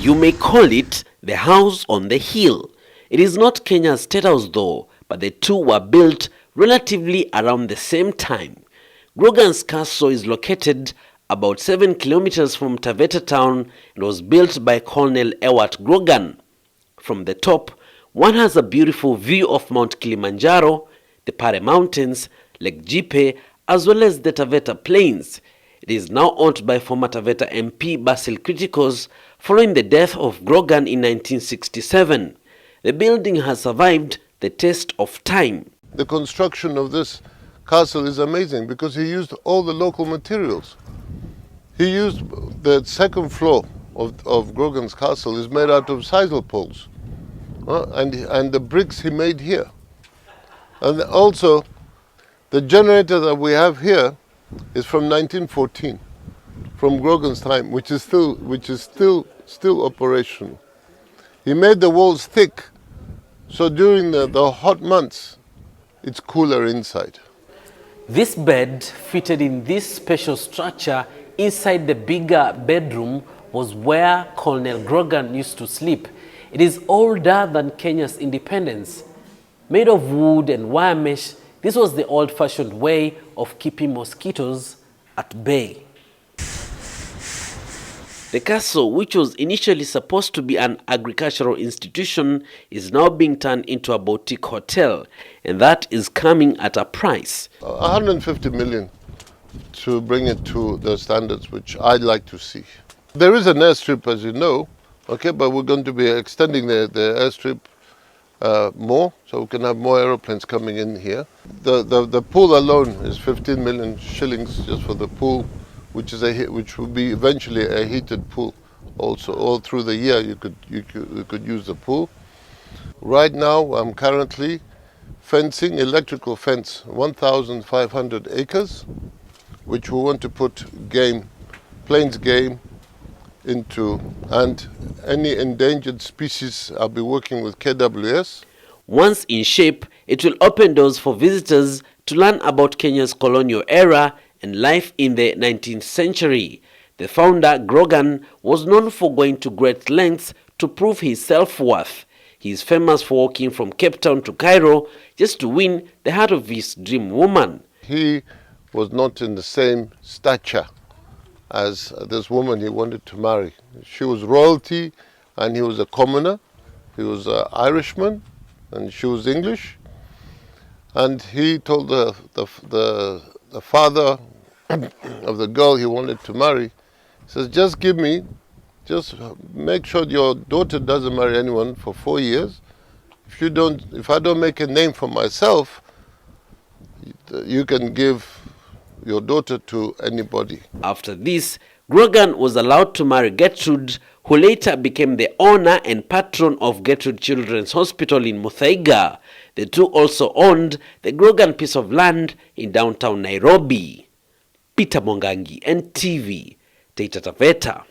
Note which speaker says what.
Speaker 1: You may call it the house on the hill. It is not Kenya's state house though, but the two were built relatively around the same time. Grogan's castle is located about 7 kilometers from Taveta town and was built by Colonel Ewart Grogan. From the top, one has a beautiful view of Mount Kilimanjaro, the Pare Mountains, Lake Jipe, as well as the Taveta Plains. It is now owned by former Taveta MP Basil Criticos following the death of Grogan in 1967. The building has survived the test of time.
Speaker 2: The construction of this castle is amazing because he used all the local materials. He used the second floor of Grogan's castle is made out of sisal poles, and the bricks he made here. And also, the generator that we have here is from 1914, from Grogan's time, which is still operational. He made the walls thick, so during the hot months, it's cooler inside.
Speaker 1: This bed fitted in this special structure inside the bigger bedroom was where Colonel Grogan used to sleep. It is older than Kenya's independence. Made of wood and wire mesh, this was the old-fashioned way of keeping mosquitoes at bay. The castle, which was initially supposed to be an agricultural institution, is now being turned into a boutique hotel, and that is coming at a price.
Speaker 2: 150 million to bring it to the standards which I'd like to see. There is an airstrip, as you know, okay, but we're going to be extending the airstrip more, so we can have more aeroplanes coming in here. The pool alone is 15 million shillings just for the pool, which will be eventually a heated pool. Also, all through the year you could use the pool. Right now, I'm currently fencing, electrical fence, 1,500 acres, which we want to put plains game into, and any endangered species. I'll be working with KWS.
Speaker 1: Once in shape, it will open doors for visitors to learn about Kenya's colonial era and life in the 19th century. The founder, Grogan, was known for going to great lengths to prove his self-worth. He is famous for walking from Cape Town to Cairo just to win the heart of his dream woman.
Speaker 2: He was not in the same stature as this woman he wanted to marry. She was royalty and he was a commoner. He was an Irishman and she was English. And he told the father of the girl he wanted to marry, he says, just make sure your daughter doesn't marry anyone for 4 years. If I don't make a name for myself, you can give your daughter to anybody.
Speaker 1: After this, Grogan was allowed to marry Gertrude, who later became the owner and patron of Gertrude Children's Hospital in Muthaiga. The two also owned the Grogan piece of land in downtown Nairobi. Peter Mongangi, NTV, Taita Taveta.